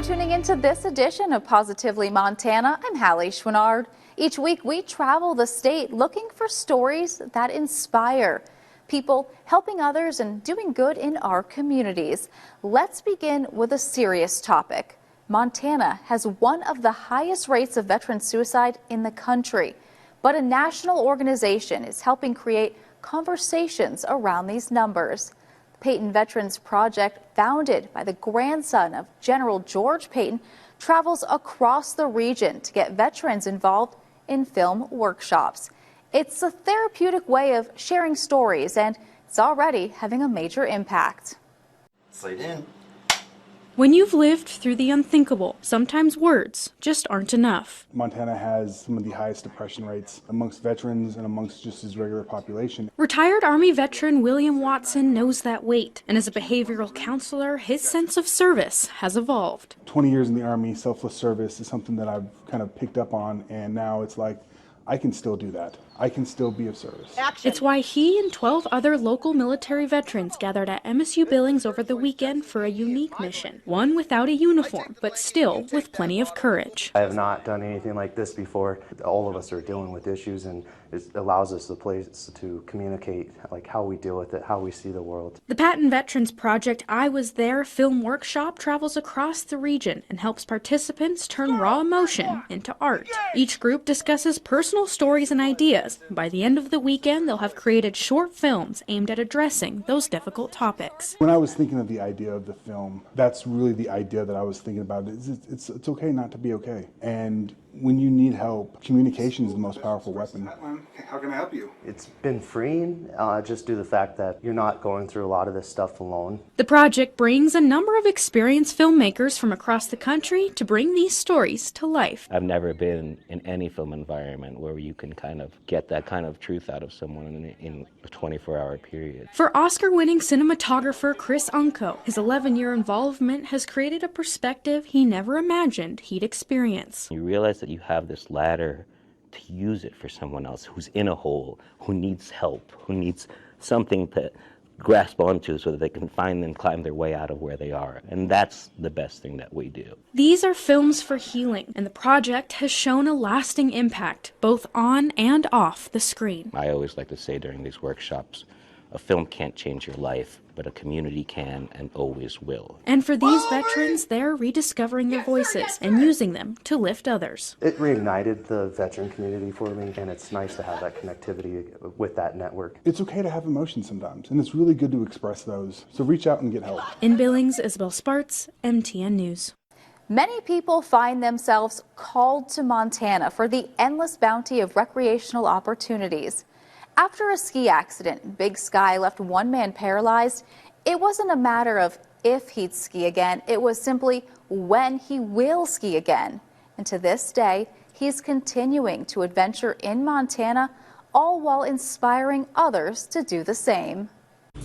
tuning into this edition of Positively Montana. I'm Hallie Schwinnard. Each week we travel the state looking for stories that inspire people, helping others and doing good in our communities. Let's begin with a serious topic. Montana has one of the highest rates of veteran suicide in the country, but a national organization is helping create conversations around these numbers. Peyton Veterans Project, founded by the grandson of General George Peyton, travels across the region to get veterans involved in film workshops. It's a therapeutic way of sharing stories, and it's already having a major impact. Slide in. When you've lived through the unthinkable, sometimes words just aren't enough. Montana has some of the highest depression rates amongst veterans and amongst just his regular population. Retired Army veteran William Watson knows that weight, and as a behavioral counselor, his sense of service has evolved. 20 years in the Army, selfless service is something that I've kind of picked up on, and now it's like, I can still do that. I can still be of service. It's why he and 12 other local military veterans gathered at MSU Billings over the weekend for a unique mission. One without a uniform, but still with plenty of courage. I have not done anything like this before. All of us are dealing with issues, and it allows us the place to communicate like how we deal with it, how we see the world. The Peyton Veterans Project I Was There film workshop travels across the region and helps participants turn raw emotion into art. Each group discusses personal stories and ideas. By the end of the weekend, they'll have created short films aimed at addressing those difficult topics. When I was thinking of the idea of the film, that's really the idea that I was thinking about. It's okay not to be okay. And when you need help, communication is the most powerful weapon. How can I help you? It's been freeing, just due to the fact that you're not going through a lot of this stuff alone. The project brings a number of experienced filmmakers from across the country to bring these stories to life. I've never been in any film environment where you can kind of get that kind of truth out of someone in a 24-hour period. For Oscar-winning cinematographer Chris Unko, his 11-year involvement has created a perspective he never imagined he'd experience. You realize that you have this ladder to use it for someone else who's in a hole, who needs help, who needs something to grasp onto so that they can find and climb their way out of where they are. And that's the best thing that we do. These are films for healing, and the project has shown a lasting impact, both on and off the screen. I always like to say during these workshops, a film can't change your life, but a community can and always will. And for these veterans, they're rediscovering their voices and using them to lift others. It reignited the veteran community for me, and it's nice to have that connectivity with that network. It's okay to have emotions sometimes, and it's really good to express those. So reach out and get help. In Billings, Isabel Sparts, MTN News. Many people find themselves called to Montana for the endless bounty of recreational opportunities. After a ski accident, Big Sky left one man paralyzed. It wasn't a matter of if he'd ski again, it was simply when he will ski again. And to this day, he's continuing to adventure in Montana, all while inspiring others to do the same.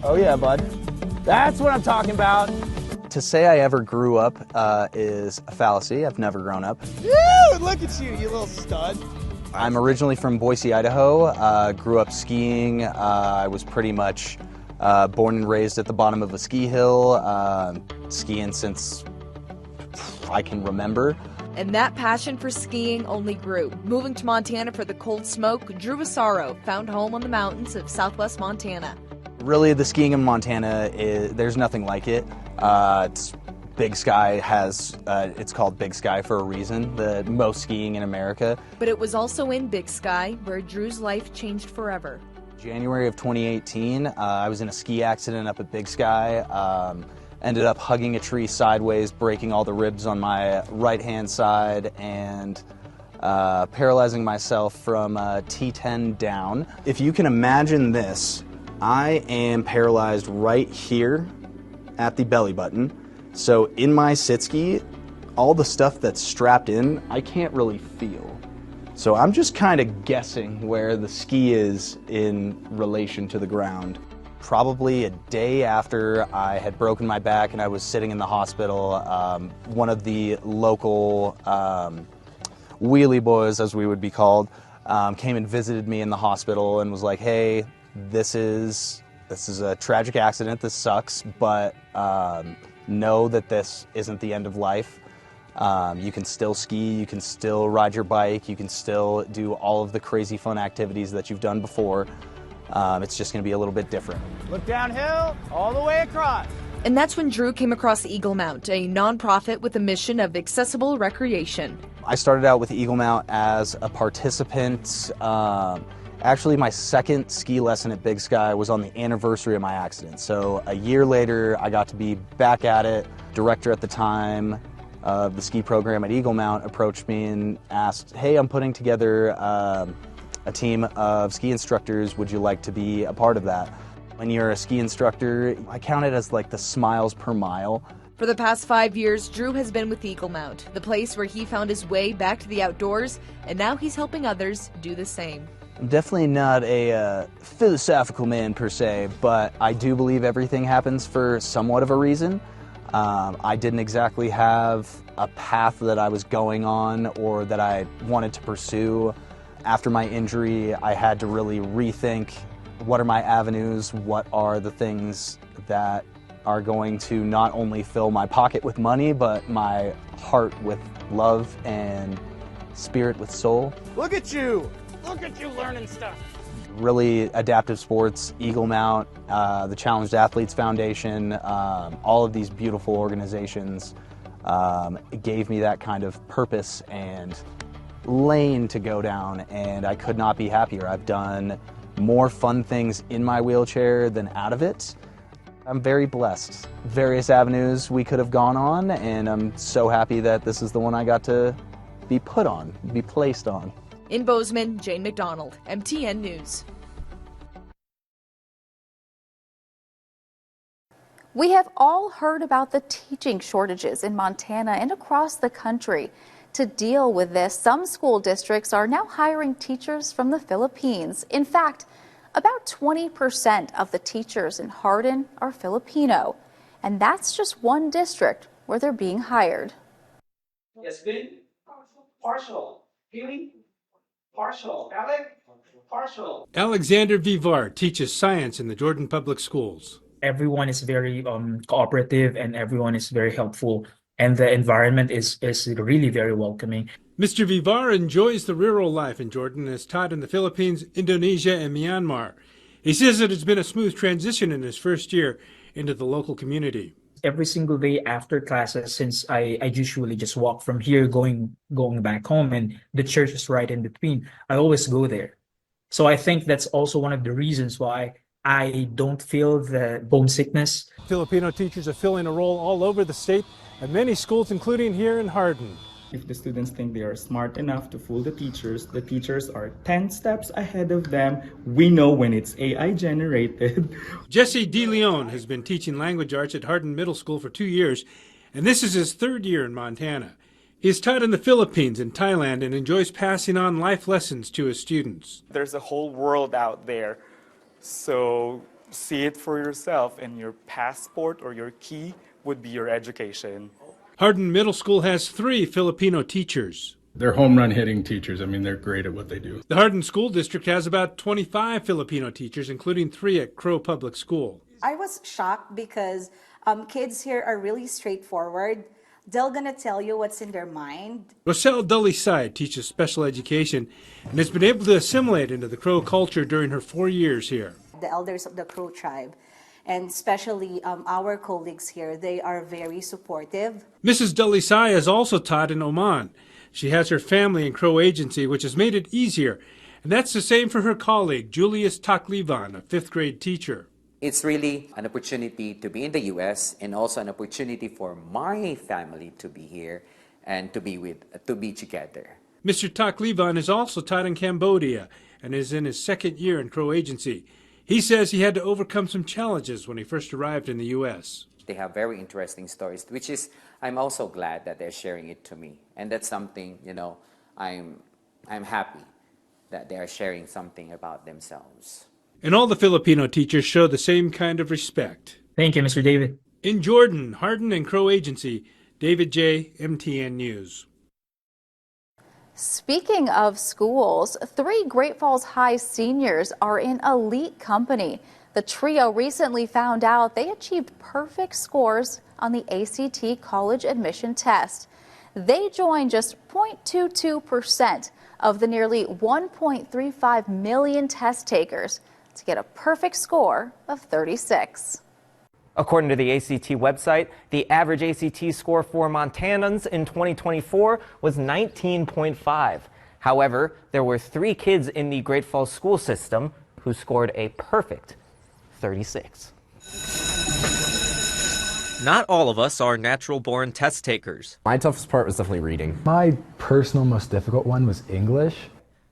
Oh yeah, bud. That's what I'm talking about. To say I ever grew up is a fallacy. I've never grown up. Woo! Look at you, you little stud. I'm originally from Boise, Idaho. Grew up skiing. I was pretty much born and raised at the bottom of a ski hill, skiing since I can remember. And that passion for skiing only grew. Moving to Montana for the cold smoke, Drew Asaro found home on the mountains of southwest Montana. Really, the skiing in Montana, there's nothing like it. Big Sky has, it's called Big Sky for a reason, the most skiing in America. But it was also in Big Sky where Drew's life changed forever. January of 2018, I was in a ski accident up at Big Sky. Ended up hugging a tree sideways, breaking all the ribs on my right-hand side, and paralyzing myself from T10 down. If you can imagine this, I am paralyzed right here at the belly button. So in my sit ski, all the stuff that's strapped in, I can't really feel. So I'm just kind of guessing where the ski is in relation to the ground. Probably a day after I had broken my back and I was sitting in the hospital, one of the local wheelie boys, as we would be called, came and visited me in the hospital and was like, hey, this is a tragic accident, this sucks, but know that this isn't the end of life. You can still ski, you can still ride your bike, you can still do all of the crazy fun activities that you've done before. It's just going to be a little bit different. Look downhill, all the way across. And that's when Drew came across Eagle Mount, a nonprofit with a mission of accessible recreation. I started out with Eagle Mount as a participant. Actually, my second ski lesson at Big Sky was on the anniversary of my accident. So a year later, I got to be back at it. Director at the time of the ski program at Eagle Mount approached me and asked, hey, I'm putting together a team of ski instructors. Would you like to be a part of that? When you're a ski instructor, I count it as like the smiles per mile. For the past 5 years, Drew has been with Eagle Mount, the place where he found his way back to the outdoors, and now he's helping others do the same. I'm definitely not a philosophical man per se, but I do believe everything happens for somewhat of a reason. I didn't exactly have a path that I was going on or that I wanted to pursue. After my injury, I had to really rethink what are my avenues, what are the things that are going to not only fill my pocket with money, but my heart with love and spirit with soul. Look at you learning stuff. Really, Adaptive Sports, Eagle Mount, the Challenged Athletes Foundation, all of these beautiful organizations gave me that kind of purpose and lane to go down, and I could not be happier. I've done more fun things in my wheelchair than out of it. I'm very blessed. Various avenues we could have gone on, and I'm so happy that this is the one I got to be put on, be placed on. In Bozeman, Jane McDonald, MTN News. We have all heard about the teaching shortages in Montana and across the country. To deal with this, some school districts are now hiring teachers from the Philippines. In fact, about 20% of the teachers in Hardin are Filipino, and that's just one district where they're being hired. Yes, good. Partial. Feeling? Partial. Alec? Partial. Alexander Vivar teaches science in the Jordan Public Schools. Everyone is very cooperative and everyone is very helpful, and the environment is really very welcoming. Mr. Vivar enjoys the rural life in Jordan and has taught in the Philippines, Indonesia, and Myanmar. He says that it's been a smooth transition in his first year into the local community. Every single day after classes, since I usually just walk from here going back home, and the church is right in between, I always go there. So I think that's also one of the reasons why I don't feel the homesickness. Filipino teachers are filling a role all over the state at many schools, including here in Hardin. If the students think they are smart enough to fool the teachers are 10 steps ahead of them. We know when it's AI generated. Jesse De Leon has been teaching language arts at Hardin Middle School for 2 years, and this is his third year in Montana. He has taught in the Philippines and Thailand and enjoys passing on life lessons to his students. There's a whole world out there, so see it for yourself, and your passport or your key would be your education. Hardin Middle School has 3 Filipino teachers. They're home run hitting teachers. I mean, they're great at what they do. The Hardin School District has about 25 Filipino teachers, including 3 at Crow Public School. I was shocked because kids here are really straightforward. They're gonna tell you what's in their mind. Roselle Dalisay teaches special education and has been able to assimilate into the Crow culture during her 4 years here. The elders of the Crow tribe, and especially our colleagues here, they are very supportive. Mrs. Dalisay has also taught in Oman. She has her family and Crow agency, which has made it easier. And that's the same for her colleague, Julius Taklivan, a 5th grade teacher. It's really an opportunity to be in the U.S. and also an opportunity for my family to be here and to be together. Mr. Taklivan is also taught in Cambodia and is in his 2nd year in Crow agency. He says he had to overcome some challenges when he first arrived in the U.S. They have very interesting stories, which is, I'm also glad that they're sharing it to me. And that's something, I'm happy that they are sharing something about themselves. And all the Filipino teachers show the same kind of respect. Thank you, Mr. David. In Jordan, Hardin and Crow Agency, David J., MTN News. Speaking of schools, 3 Great Falls High seniors are in elite company. The trio recently found out they achieved perfect scores on the ACT college admission test. They join just 0.22% of the nearly 1.35 million test takers to get a perfect score of 36. According to the ACT website, the average ACT score for Montanans in 2024 was 19.5. However, there were 3 kids in the Great Falls school system who scored a perfect 36. Not all of us are natural-born test takers. My toughest part was definitely reading. My personal most difficult one was English.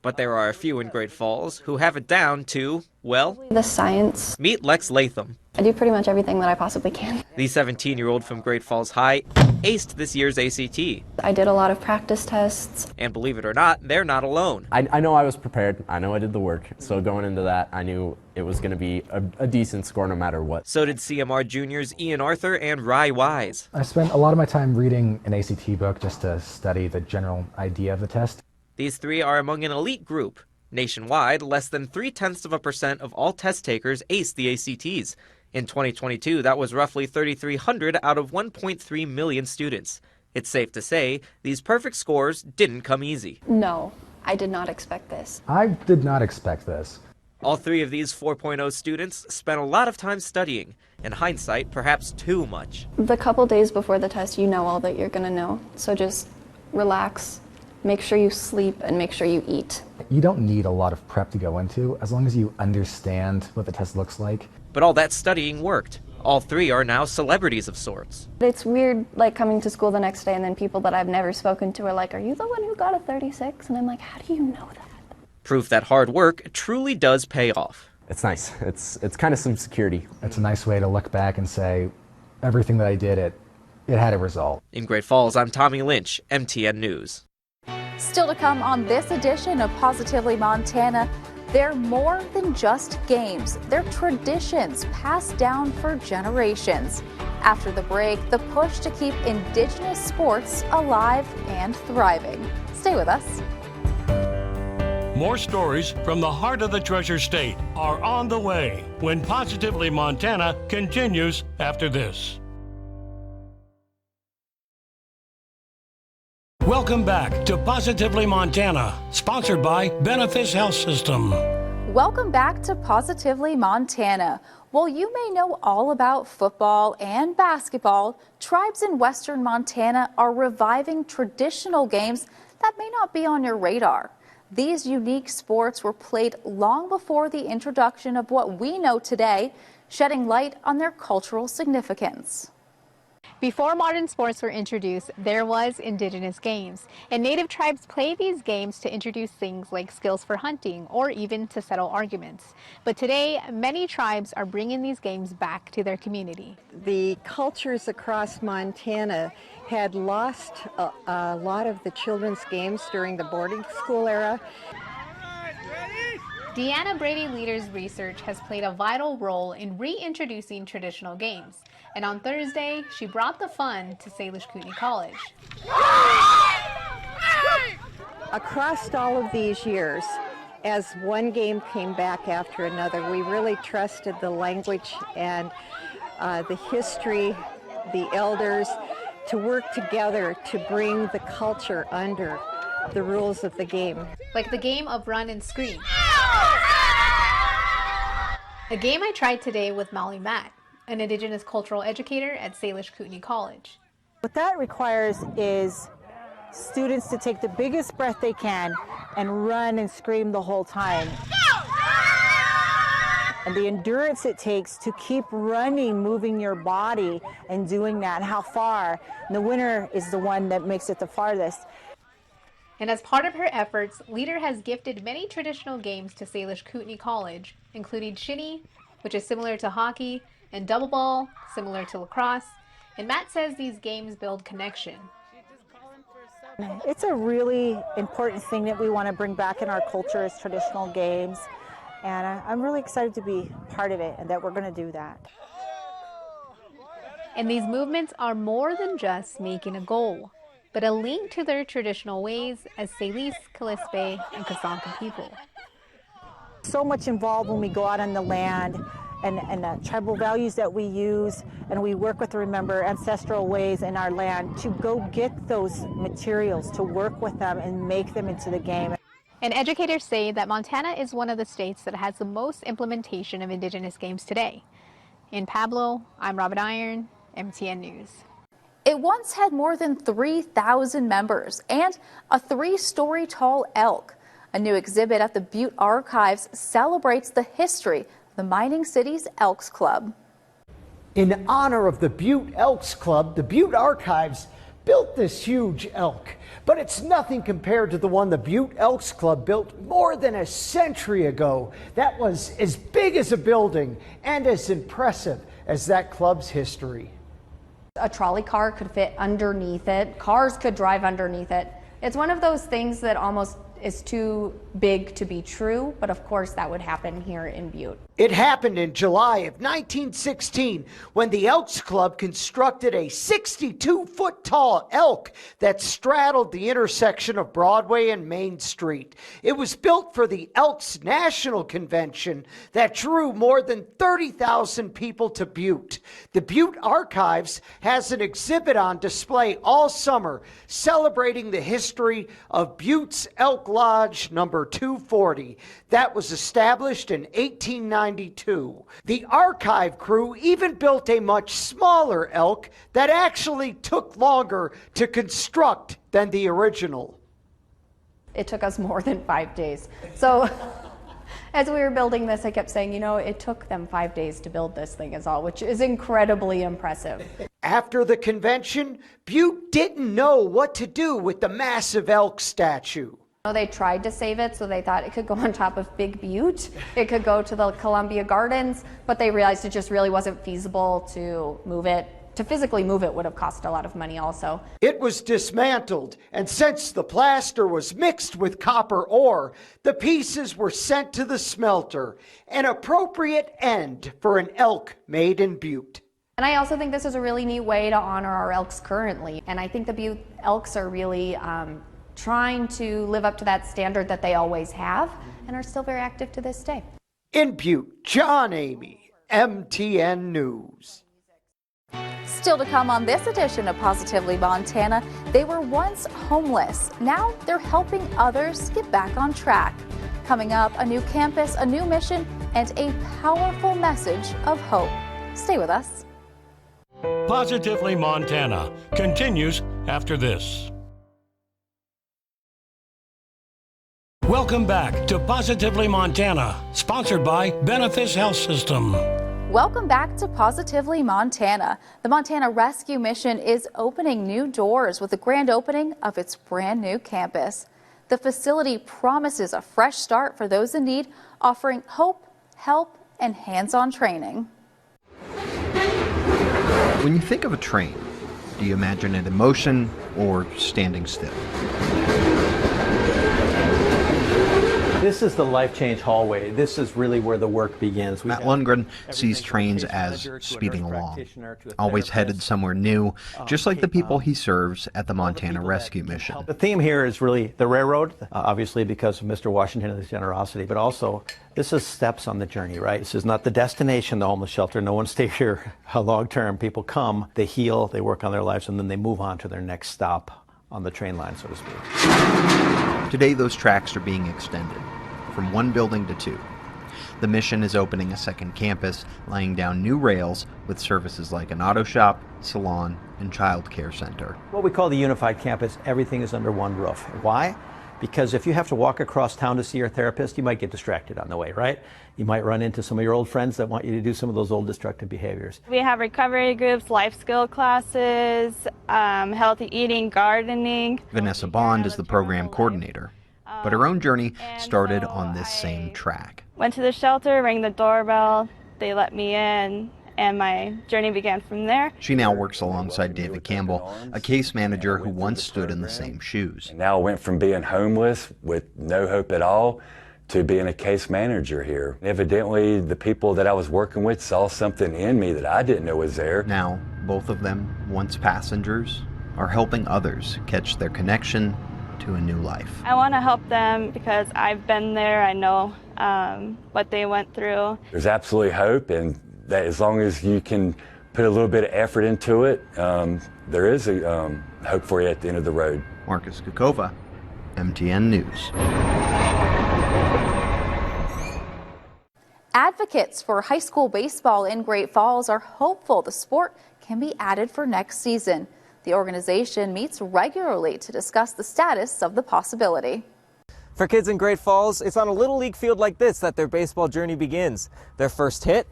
But there are a few in Great Falls who have it down to, well, the science. Meet Lex Latham. I do pretty much everything that I possibly can. The 17-year-old from Great Falls High aced this year's ACT. I did a lot of practice tests. And believe it or not, they're not alone. I know I was prepared. I know I did the work. So going into that, I knew it was going to be a decent score no matter what. So did CMR juniors Ian Arthur and Rye Wise. I spent a lot of my time reading an ACT book just to study the general idea of the test. These 3 are among an elite group. Nationwide, less than 0.3% of all test takers aced the ACTs. In 2022, that was roughly 3,300 out of 1.3 million students. It's safe to say these perfect scores didn't come easy. No, I did not expect this. I did not expect this. All 3 of these 4.0 students spent a lot of time studying. In hindsight, perhaps too much. The couple days before the test, you know all that you're going to know. So just relax, make sure you sleep, and make sure you eat. You don't need a lot of prep to go into, as long as you understand what the test looks like. But all that studying worked. All 3 are now celebrities of sorts. It's weird, like, coming to school the next day and then people that I've never spoken to are like, are you the one who got a 36? And I'm like, how do you know that? Proof that hard work truly does pay off. It's nice. It's kind of some security. It's a nice way to look back and say, everything that I did, it had a result. In Great Falls, I'm Tommy Lynch, MTN News. Still to come on this edition of Positively Montana, they're more than just games. They're traditions passed down for generations. After the break, the push to keep Indigenous sports alive and thriving. Stay with us. More stories from the heart of the Treasure State are on the way when Positively Montana continues after this. Welcome back to Positively Montana, sponsored by Benefice Health System. Welcome back to Positively Montana. While you may know all about football and basketball, tribes in western Montana are reviving traditional games that may not be on your radar. These unique sports were played long before the introduction of what we know today, shedding light on their cultural significance. Before modern sports were introduced, there was Indigenous games, and Native tribes play these games to introduce things like skills for hunting or even to settle arguments. But today, many tribes are bringing these games back to their community. The cultures across Montana had lost a lot of the children's games during the boarding school era. Deanna Brady Leader's research has played a vital role in reintroducing traditional games. And on Thursday, she brought the fun to Salish Kootenai College. Across all of these years, as one game came back after another, we really trusted the language and the history, the elders, to work together to bring the culture under the rules of the game. Like the game of run and scream. A game I tried today with Molly Matt, an Indigenous cultural educator at Salish Kootenai College. What that requires is students to take the biggest breath they can and run and scream the whole time. And the endurance it takes to keep running, moving your body and doing that, how far. And the winner is the one that makes it the farthest. And as part of her efforts, Leader has gifted many traditional games to Salish Kootenai College, including shinny, which is similar to hockey, and double ball, similar to lacrosse. And Matt says these games build connection. It's a really important thing that we want to bring back in our culture as traditional games. And I'm really excited to be part of it and that we're going to do that. And these movements are more than just making a goal, but a link to their traditional ways as Salis, Kalispé, and Kasanka people. So much involved when we go out on the land and tribal values that we use, and we work with Remember ancestral ways in our land to go get those materials, to work with them and make them into the game. And educators say that Montana is one of the states that has the most implementation of Indigenous games today. In Pablo, I'm Robin Iron, MTN News. It once had more than 3,000 members and a 3-story tall elk. A new exhibit at the Butte Archives celebrates the history of the mining city's Elks Club. In honor of the Butte Elks Club, the Butte Archives built this huge elk, but it's nothing compared to the one the Butte Elks Club built more than a century ago. That was as big as a building and as impressive as that club's history. A trolley car could fit underneath it. Cars could drive underneath it. It's one of those things that almost is too big to be true, but of course that would happen here in Butte. It happened in July of 1916 when the Elks Club constructed a 62-foot tall elk that straddled the intersection of Broadway and Main Street. It was built for the Elks National Convention that drew more than 30,000 people to Butte. The Butte Archives has an exhibit on display all summer celebrating the history of Butte's Elk Lodge number 240 that was established in 1892. The archive crew even built a much smaller elk that actually took longer to construct than the original. It took us more than 5 days. So as we were building this, I kept saying, you know, it took them 5 days to build this thing is all, which is incredibly impressive. After the convention, Butte didn't know what to do with the massive elk statue. They tried to save it, so they thought it could go on top of Big Butte. It could go to the Columbia Gardens, but they realized it just really wasn't feasible to move it. To physically move it would have cost a lot of money also. It was dismantled, and since the plaster was mixed with copper ore, the pieces were sent to the smelter, an appropriate end for an elk made in Butte. And I also think this is a really neat way to honor our elks currently. And I think the Butte Elks are really trying to live up to that standard that they always have and are still very active to this day. In Butte, John Amy, MTN News. Still to come on this edition of Positively Montana, they were once homeless. Now they're helping others get back on track. Coming up, a new campus, a new mission, and a powerful message of hope. Stay with us. Positively Montana continues after this. Welcome back to Positively Montana, sponsored by Benefice Health System. Welcome back to Positively Montana. The Montana Rescue Mission is opening new doors with the grand opening of its brand new campus. The facility promises a fresh start for those in need, offering hope, help, and hands-on training. When you think of a train, do you imagine it in motion or standing still? This is the Life Change hallway. This is really where the work begins. Matt Lundgren sees trains as speeding along, always headed somewhere new, just like the people he serves at the Montana Rescue Mission. The theme here is really the railroad, obviously because of Mr. Washington and his generosity, but also this is steps on the journey, right? This is not the destination, the homeless shelter. No one stays here long term. People come, they heal, they work on their lives, and then they move on to their next stop on the train line, so to speak. Today, those tracks are being extended from one building to two. The mission is opening a second campus, laying down new rails with services like an auto shop, salon, and child care center. What we call the unified campus, everything is under one roof. Why? Because if you have to walk across town to see your therapist, you might get distracted on the way, right? You might run into some of your old friends that want you to do some of those old destructive behaviors. We have recovery groups, life skill classes, healthy eating, gardening. Vanessa Bond is the program coordinator, but her own journey started on this same track. Went to the shelter, rang the doorbell, they let me in, and my journey began from there. She now works alongside David Campbell, a case manager who once stood in the same shoes. Now I went from being homeless with no hope at all to being a case manager here. Evidently, the people that I was working with saw something in me that I didn't know was there. Now, both of them, once passengers, are helping others catch their connection to a new life. I want to help them because I've been there. I know what they went through. There's absolutely hope, and that as long as you can put a little bit of effort into it, there is a hope for you at the end of the road. Marcus Kukova, MTN News. Advocates for high school baseball in Great Falls are hopeful the sport can be added for next season. The organization meets regularly to discuss the status of the possibility. For kids in Great Falls, it's on a little league field like this that their baseball journey begins. Their first hit,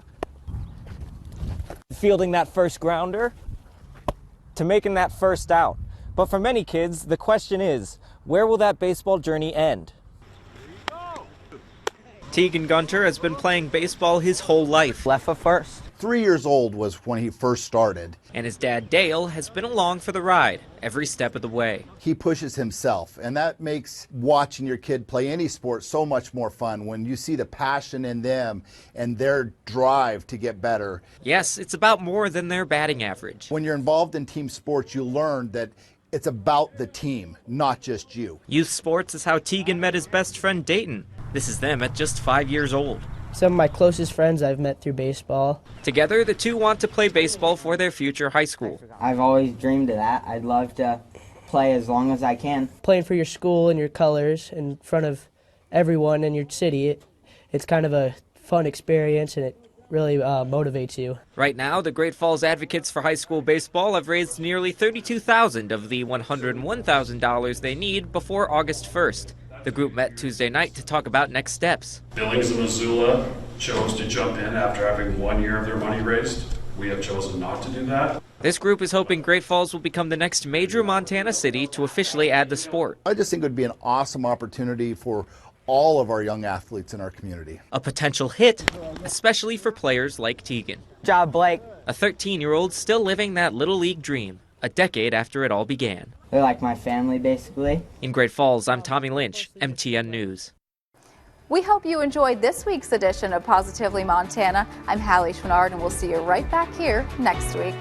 fielding that first grounder, to making that first out. But for many kids, the question is, where will that baseball journey end? Tegan Gunter has been playing baseball his whole life. Left foot first. 3 years old was when he first started. And his dad Dale has been along for the ride every step of the way. He pushes himself, and that makes watching your kid play any sport so much more fun when you see the passion in them and their drive to get better. Yes, it's about more than their batting average. When you're involved in team sports, you learn that it's about the team, not just you. Youth sports is how Tegan met his best friend Dayton. This is them at just 5 years old. Some of my closest friends I've met through baseball. Together, the two want to play baseball for their future high school. I've always dreamed of that. I'd love to play as long as I can. Playing for your school and your colors in front of everyone in your city, it's kind of a fun experience, and it really motivates you. Right now, the Great Falls Advocates for High School Baseball have raised nearly $32,000 of the $101,000 they need before August 1st. The group met Tuesday night to talk about next steps. Billings and Missoula chose to jump in after having 1 year of their money raised. We have chosen not to do that. This group is hoping Great Falls will become the next major Montana city to officially add the sport. I just think it would be an awesome opportunity for all of our young athletes in our community. A potential hit, especially for players like Tegan. Good job, Blake. A 13-year-old still living that little league dream, a decade after it all began. They're like my family, basically. In Great Falls, I'm Tommy Lynch, MTN News. We hope you enjoyed this week's edition of Positively Montana. I'm Hallie Schwannard, and we'll see you right back here next week.